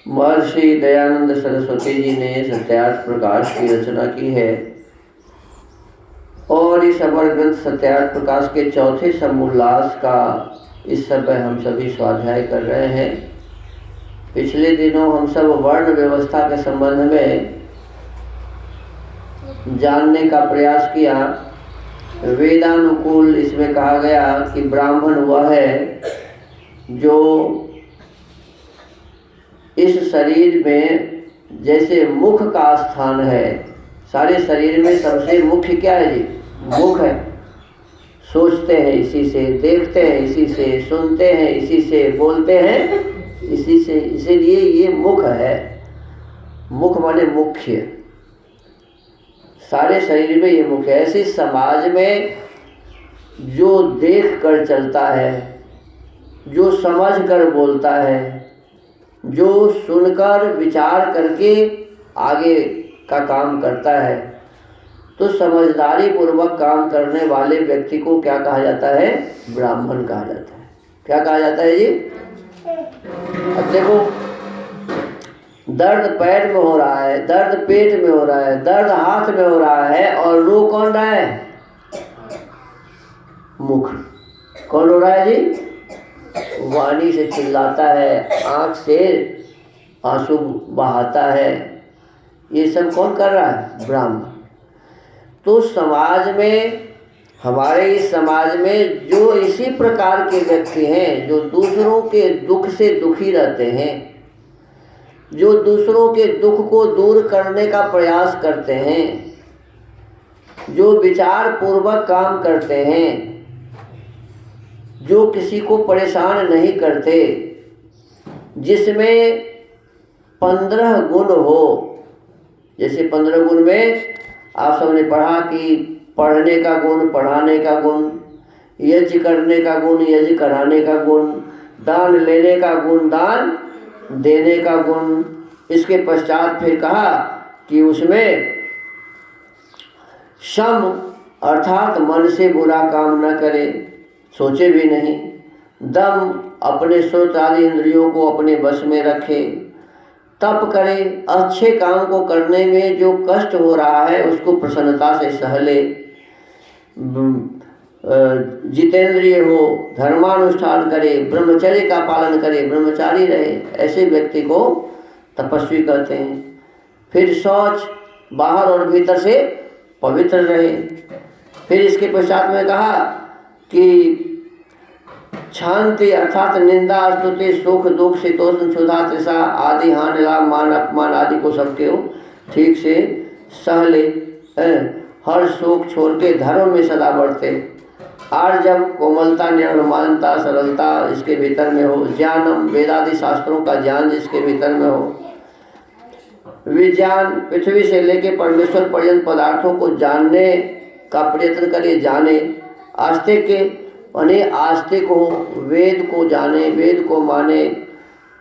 महर्षि दयानंद सरस्वती जी ने सत्यार्थ प्रकाश की रचना की है और इस अमर ग्रंथ सत्यार्थ प्रकाश के चौथे समोल्लास का इस समय हम सभी स्वाध्याय कर रहे हैं। पिछले दिनों हम सब वर्ण व्यवस्था के संबंध में जानने का प्रयास किया। वेदानुकूल इसमें कहा गया कि ब्राह्मण वह है जो इस शरीर में जैसे मुख का स्थान है, सारे शरीर में सबसे मुख्य क्या है जी? मुख है। सोचते हैं इसी से, देखते हैं इसी से, सुनते हैं इसी से, बोलते हैं इसी से, इसीलिए ये मुख है। मुख माने मुख्य, सारे शरीर में ये मुख्य है। ऐसे समाज में जो देख कर चलता है, जो समझ कर बोलता है, जो सुनकर विचार करके आगे का काम करता है, तो समझदारी पूर्वक काम करने वाले व्यक्ति को क्या कहा जाता है? ब्राह्मण कहा जाता है। क्या कहा जाता है जी? अब देखो, दर्द पैर में हो रहा है, दर्द पेट में हो रहा है, दर्द हाथ में हो रहा है, और रो कौन रहा है? मुख। कौन रो रहा है जी? वाणी से चिल्लाता है, आंख से आंसू बहाता है। ये सब कौन कर रहा है? ब्राह्मण। तो समाज में, हमारे इस समाज में जो इसी प्रकार के व्यक्ति हैं, जो दूसरों के दुख से दुखी रहते हैं, जो दूसरों के दुख को दूर करने का प्रयास करते हैं, जो विचार पूर्वक काम करते हैं, जो किसी को परेशान नहीं करते, जिसमें 15 गुण हो। जैसे 15 गुण में आप सबने पढ़ा कि पढ़ने का गुण, पढ़ाने का गुण, यज्ञ करने का गुण, यज्ञ कराने का गुण, दान लेने का गुण, दान देने का गुण। इसके पश्चात फिर कहा कि उसमें शम अर्थात मन से बुरा काम न करे, सोचे भी नहीं। दम, अपने श्रोत आदि इंद्रियों को अपने वश में रखे। तप करे, अच्छे काम को करने में जो कष्ट हो रहा है उसको प्रसन्नता से सह ले। जितेंद्रिय हो, धर्मानुष्ठान करे, ब्रह्मचर्य का पालन करे, ब्रह्मचारी रहे, ऐसे व्यक्ति को तपस्वी कहते हैं। फिर शौच, बाहर और भीतर से पवित्र रहे। फिर इसके पश्चात में कहा कि शांति अर्थात निंदा, स्तुति, सुख, दुख, शीतोष्ण, क्षुधा, तृषा आदि, हानि लाभ, मान अपमान आदि को सबके ठीक से सह ले। हर शोक छोड़ के धर्म में सदा बढ़ते। आर्जव, कोमलता, निर्मलता, सरलता इसके भीतर में हो। ज्ञानम, वेदादि शास्त्रों का ज्ञान जिसके भीतर में हो। विज्ञान, पृथ्वी से लेके परमेश्वर पर्यंत पदार्थों को जानने का प्रयत्न करे, जाने। आस्तिक के आस्तिक हो, वेद को जाने, वेद को माने,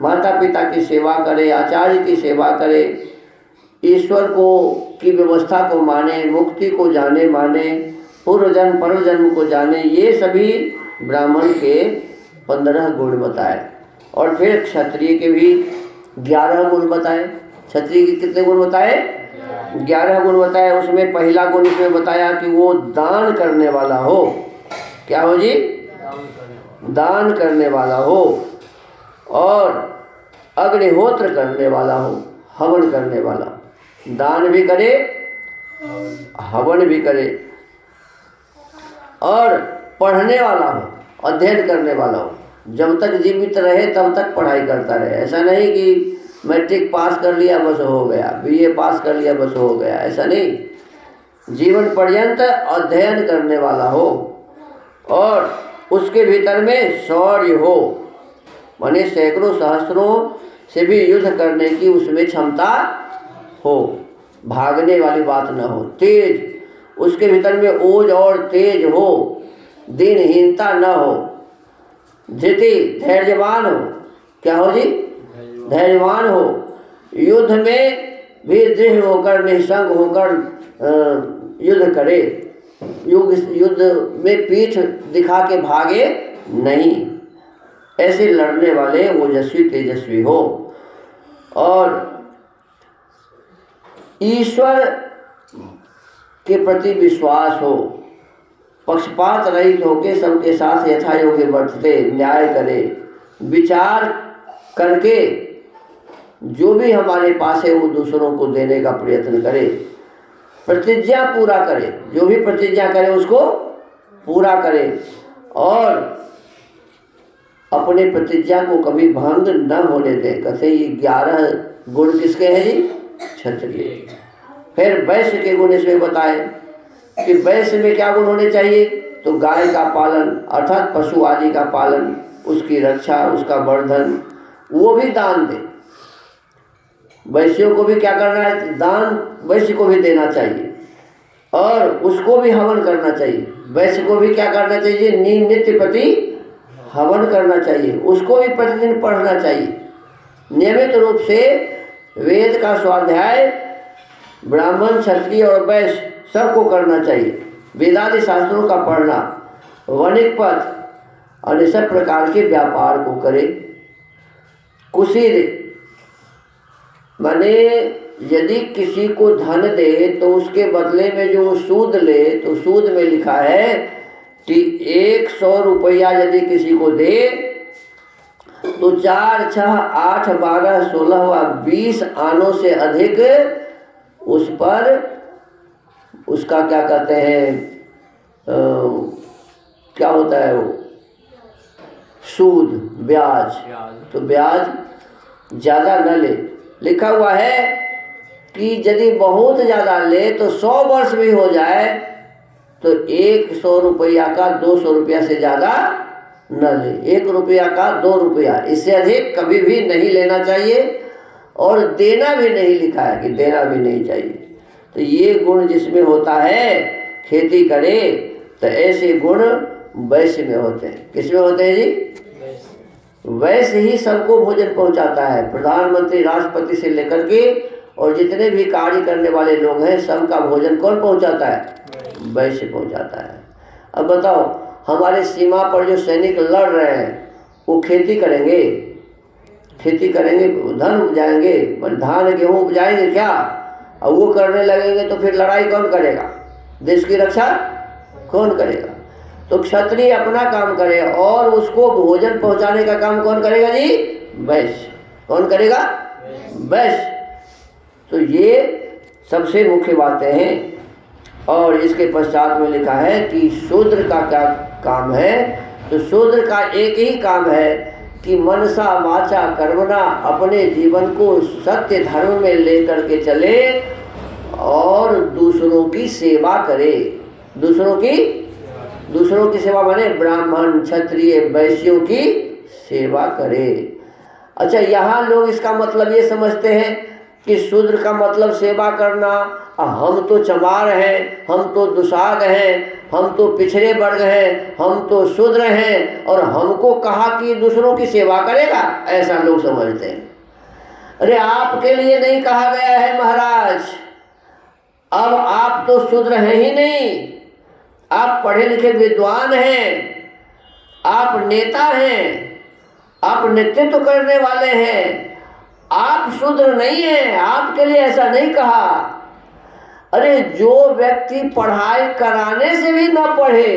माता पिता की सेवा करे, आचार्य की सेवा करे, ईश्वर को की व्यवस्था को माने, मुक्ति को जाने माने, पूर्व जन्म परम जन्म को जाने। ये सभी ब्राह्मण के 15 गुण बताए। और फिर क्षत्रिय के भी 11 गुण बताए। क्षत्रिय के कितने गुण बताए? 11 गुण बताए। उसमें पहला गुण इसमें बताया कि वो दान करने वाला हो। क्या हो जी? दान करने वाला हो, और अग्निहोत्र करने वाला हो, हवन करने वाला। दान भी करे, हवन भी करे, और पढ़ने वाला हो, अध्ययन करने वाला हो। जब तक जीवित रहे तब तक पढ़ाई करता रहे। ऐसा नहीं कि मैट्रिक पास कर लिया बस हो गया, बीए पास कर लिया बस हो गया, ऐसा नहीं। जीवन पर्यंत अध्ययन करने वाला हो, और उसके भीतर में शौर्य हो, माने सैकड़ों सहस्रों से भी युद्ध करने की उसमें क्षमता हो, भागने वाली बात न हो। तेज, उसके भीतर में ओज और तेज हो, दिनहीनता न हो। धृति, धैर्यवान हो। क्या हो जी? धैर्यवान हो। युद्ध में भी दृढ़ होकर, निःसंग होकर युद्ध करे। युद्ध में पीठ दिखा के भागे नहीं। ऐसे लड़ने वाले ओजस्वी तेजस्वी हो। और ईश्वर के प्रति विश्वास हो, पक्षपात रहित होकर सबके साथ यथा योग्य बरतते, न्याय करे, विचार करके जो भी हमारे पास है वो दूसरों को देने का प्रयत्न करे, प्रतिज्ञा पूरा करे, जो भी प्रतिज्ञा करे उसको पूरा करे, और अपने प्रतिज्ञा को कभी भंग न होने दे। कहते ये 11 गुण किसके हैं जी? क्षत्रिय। फिर वैश्य के गुण इसमें बताए कि वैश्य में क्या गुण होने चाहिए? तो गाय का पालन अर्थात पशु आदि का पालन, उसकी रक्षा, उसका वर्धन, वो भी दान दे। वैश्यों को भी क्या करना है? दान वैश्य को भी देना चाहिए और उसको भी हवन करना चाहिए। वैश्य को भी क्या करना चाहिए? नित्य प्रति हवन करना चाहिए, उसको भी प्रतिदिन पढ़ना चाहिए। नियमित रूप से वेद का स्वाध्याय ब्राह्मण, क्षत्रिय और वैश्य सबको करना चाहिए। वेदादि शास्त्रों का पढ़ना, वणिक पथ और सब प्रकार के व्यापार को करे। कुशीर माने यदि किसी को धन दे तो उसके बदले में जो सूद ले, तो सूद में लिखा है कि 100 रुपया यदि किसी को दे तो 4, 6, 8, 12, 16 व 20 आनों से अधिक उस पर उसका क्या कहते हैं, क्या होता है वो, सूद, ब्याज। तो ब्याज ज़्यादा न ले। लिखा हुआ है कि यदि बहुत ज़्यादा ले तो 100 वर्ष भी हो जाए तो 100 रुपया का 200 रुपया से ज़्यादा न ले। 1 रुपया का 2 रुपया, इससे अधिक कभी भी नहीं लेना चाहिए और देना भी नहीं लिखा है कि देना भी नहीं चाहिए। तो ये गुण जिसमें होता है, खेती करे, तो ऐसे गुण वैश्य में होते हैं। किस में होते हैं जी? वैश्य ही सबको भोजन पहुंचाता है। प्रधानमंत्री, राष्ट्रपति से लेकर के और जितने भी कार्य करने वाले लोग हैं सबका भोजन कौन पहुंचाता है? वैश्य पहुंचाता है। अब बताओ, हमारे सीमा पर जो सैनिक लड़ रहे हैं वो खेती करेंगे? खेती करेंगे, धन उपजाएंगे, धान गेहूँ उपजाएंगे क्या? और वो करने लगेंगे तो फिर लड़ाई कौन करेगा? देश की रक्षा कौन करेगा? तो क्षत्रिय अपना काम करे और उसको भोजन पहुंचाने का काम कौन करेगा जी? वैश्य। कौन करेगा? वैश्य। तो ये सबसे मुख्य बातें हैं। और इसके पश्चात में लिखा है कि शूद्र का क्या काम है? तो शूद्र का एक ही काम है कि मनसा वाचा कर्मणा अपने जीवन को सत्य धर्म में लेकर के चले और दूसरों की सेवा करे। दूसरों की सेवा माने ब्राह्मण, क्षत्रिय, वैश्यों की सेवा करे। अच्छा, यहाँ लोग इसका मतलब ये समझते हैं कि शूद्र का मतलब सेवा करना, हम तो चमार हैं, हम तो दुसाध हैं, हम तो पिछड़े वर्ग हैं, हम तो शूद्र हैं और हमको कहा कि दूसरों की सेवा करेगा, ऐसा लोग समझते हैं। अरे आपके लिए नहीं कहा गया है महाराज। अब आप तो शूद्र हैं ही नहीं, आप पढ़े लिखे विद्वान हैं, आप नेता हैं, आप नेतृत्व करने वाले हैं, आप शूद्र नहीं हैं, आपके लिए ऐसा नहीं कहा। अरे जो व्यक्ति पढ़ाई कराने से भी न पढ़े,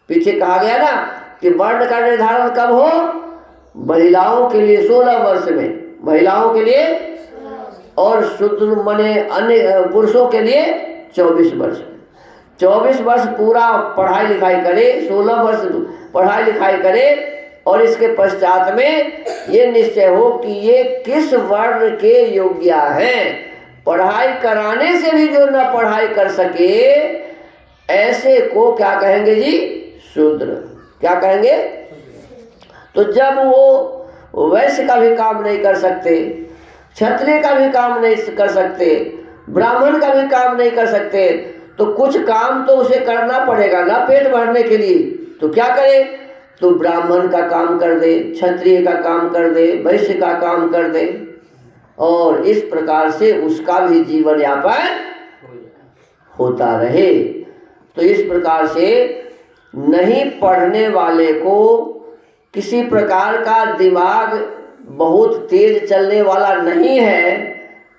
पीछे कहा गया ना कि वर्ण का निर्धारण कब हो? महिलाओं के लिए 16 वर्ष में, महिलाओं के लिए, और शूद्र माने अन्य पुरुषों के लिए 24 वर्ष में। 24 वर्ष पूरा पढ़ाई लिखाई करे, 16 वर्ष पढ़ाई लिखाई करे और इसके पश्चात में ये निश्चय हो कि ये किस वर्ण के योग्य हैं। पढ़ाई कराने से भी जो न पढ़ाई कर सके, ऐसे को क्या कहेंगे जी? शूद्र। क्या कहेंगे? तो जब वो वैश्य का भी काम नहीं कर सकते, क्षत्रिय का भी काम नहीं कर सकते, ब्राह्मण का भी काम नहीं कर सकते, तो कुछ काम तो उसे करना पड़ेगा ना पेट भरने के लिए। तो क्या करे? तो ब्राह्मण का काम कर दे, क्षत्रिय का काम कर दे, वैश्य का काम कर दे और इस प्रकार से उसका भी जीवन यापन होता रहे। तो इस प्रकार से नहीं पढ़ने वाले को किसी प्रकार का दिमाग बहुत तेज चलने वाला नहीं है,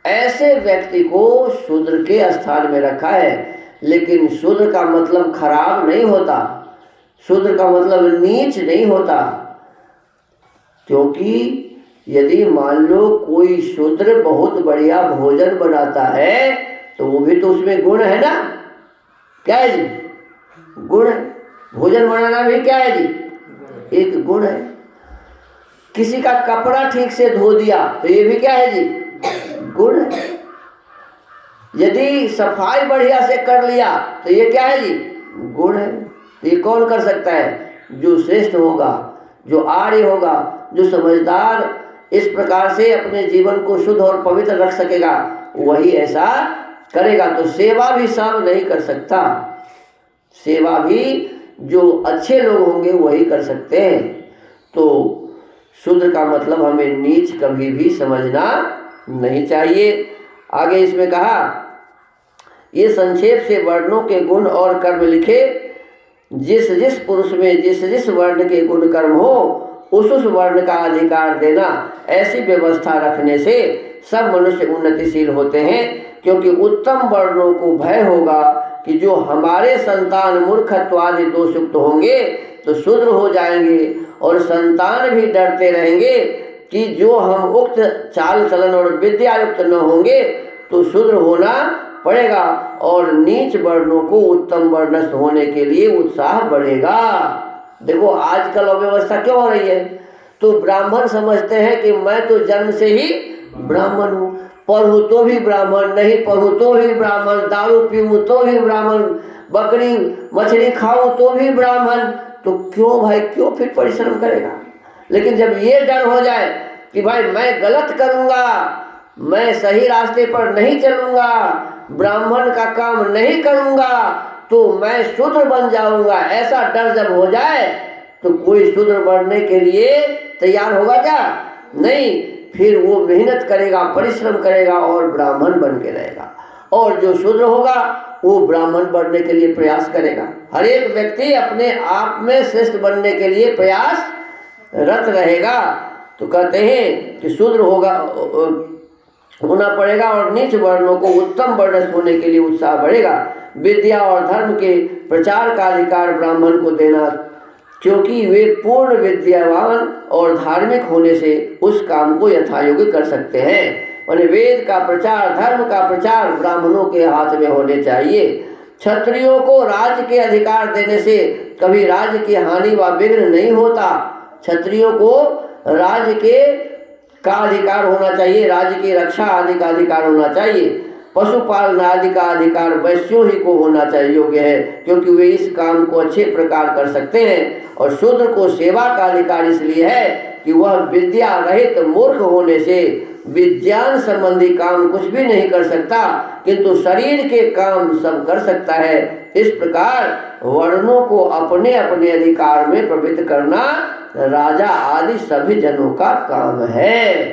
ऐसे व्यक्ति को शूद्र के स्थान में रखा है। लेकिन शूद्र का मतलब खराब नहीं होता, शूद्र का मतलब नीच नहीं होता। क्योंकि यदि मान लो कोई शूद्र बहुत बढ़िया भोजन बनाता है तो वो भी तो उसमें गुण है ना। क्या है जी? गुण है। भोजन बनाना भी क्या है जी? एक गुण है। किसी का कपड़ा ठीक से धो दिया तो ये भी क्या है जी? गुण है। यदि सफाई बढ़िया से कर लिया तो ये क्या है जी? गुण है। तो ये कौन कर सकता है? जो श्रेष्ठ होगा, जो आर्य होगा, जो समझदार इस प्रकार से अपने जीवन को शुद्ध और पवित्र रख सकेगा, वही ऐसा करेगा। तो सेवा भी सब नहीं कर सकता, सेवा भी जो अच्छे लोग होंगे वही कर सकते हैं। तो शूद्र का मतलब हमें नीच कभी भी समझना नहीं चाहिए। आगे इसमें कहा, ये संक्षेप से वर्णों के गुण और कर्म लिखे। जिस जिस पुरुष में जिस जिस वर्ण के गुण कर्म हो उस वर्ण का अधिकार देना, ऐसी व्यवस्था रखने से सब मनुष्य उन्नतिशील होते हैं। क्योंकि उत्तम वर्णों को भय होगा कि जो हमारे संतान मूर्खत्वादि दोषयुक्त होंगे तो शूद्र हो जाएंगे, और संतान भी डरते रहेंगे कि जो हम उक्त चाल चलन और विद्यायुक्त न होंगे तो शूद्र होना पड़ेगा, और नीच वर्णों को उत्तम वर्णस्थ होने के लिए उत्साह बढ़ेगा। देखो आजकल अव्यवस्था क्यों हो रही है? तो ब्राह्मण समझते हैं कि मैं तो जन्म से ही ब्राह्मण हूँ, पढ़ूँ तो भी ब्राह्मण, नहीं पढ़ूँ तो भी ब्राह्मण, दारू पीऊँ तो भी ब्राह्मण, बकरी मछली खाऊँ तो भी ब्राह्मण। तो क्यों भाई, क्यों फिर परिश्रम करेगा? लेकिन जब ये डर हो जाए कि भाई मैं गलत करूँगा, मैं सही रास्ते पर नहीं चलूँगा, ब्राह्मण का काम नहीं करूँगा तो मैं शूद्र बन जाऊँगा, ऐसा डर जब हो जाए तो कोई शूद्र बनने के लिए तैयार होगा क्या? नहीं। फिर वो मेहनत करेगा, परिश्रम करेगा और ब्राह्मण बन के रहेगा। और जो शूद्र होगा वो ब्राह्मण बनने के लिए प्रयास करेगा। हर एक व्यक्ति अपने आप में श्रेष्ठ बनने के लिए प्रयास रत रहेगा। तो कहते हैं कि शूद्र होना पड़ेगा और नीच वर्णों को उत्तम वर्णस्थ होने के लिए उत्साह बढ़ेगा। विद्या और धर्म के प्रचार का अधिकार ब्राह्मण को देना, क्योंकि वे पूर्ण विद्यावान और धार्मिक होने से उस काम को यथायोग्य कर सकते हैं। और वेद का प्रचार, धर्म का प्रचार ब्राह्मणों के हाथ में होने चाहिए। क्षत्रियों को राज्य के अधिकार देने से कभी राज्य की हानि व विघ्न नहीं होता। क्षत्रियों को राज्य का अधिकार होना चाहिए, राज्य की रक्षा आदि का अधिकार होना चाहिए। पशुपालन आदि का अधिकार वैश्यों ही को होना चाहिए योग्य है, क्योंकि वे इस काम को अच्छे प्रकार कर सकते हैं। और शूद्र को सेवा का अधिकार इसलिए है कि वह विद्या रहित मूर्ख होने से विज्ञान संबंधी काम कुछ भी नहीं कर सकता, किंतु शरीर के काम सब कर सकता है। इस प्रकार वर्णों को अपने अपने अधिकार में प्रवृत्त करना राजा आदि सभी जनों का काम है।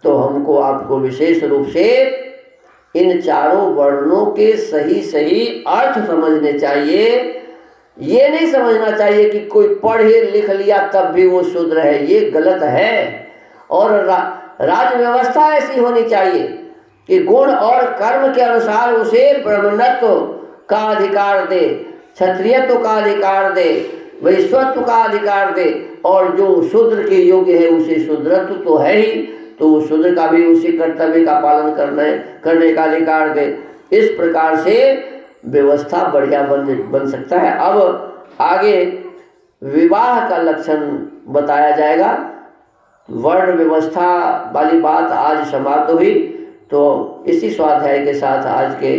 तो हमको आपको विशेष रूप से इन चारों वर्णों के सही सही अर्थ समझने चाहिए। ये नहीं समझना चाहिए कि कोई पढ़े लिख लिया तब भी वो शूद्र है, ये गलत है। और राज व्यवस्था ऐसी होनी चाहिए कि गुण और कर्म के अनुसार उसे ब्राह्मणत्व का अधिकार दे, क्षत्रियत्व का अधिकार दे, वैश्यत्व का अधिकार दे, और जो शूद्र के योग्य है उसे शूद्रत्व तो है ही, तो शूद्र का भी उसी कर्तव्य का पालन करने का अधिकार दे। इस प्रकार से व्यवस्था बढ़िया बन सकता है। अब आगे विवाह का लक्षण बताया जाएगा। वर्ण व्यवस्था वाली बात आज समाप्त हुई। तो इसी स्वाध्याय के साथ आज के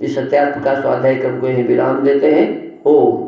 इस सत्यार्थ का स्वाध्याय क्रम को यहीं विराम देते हैं। ओम।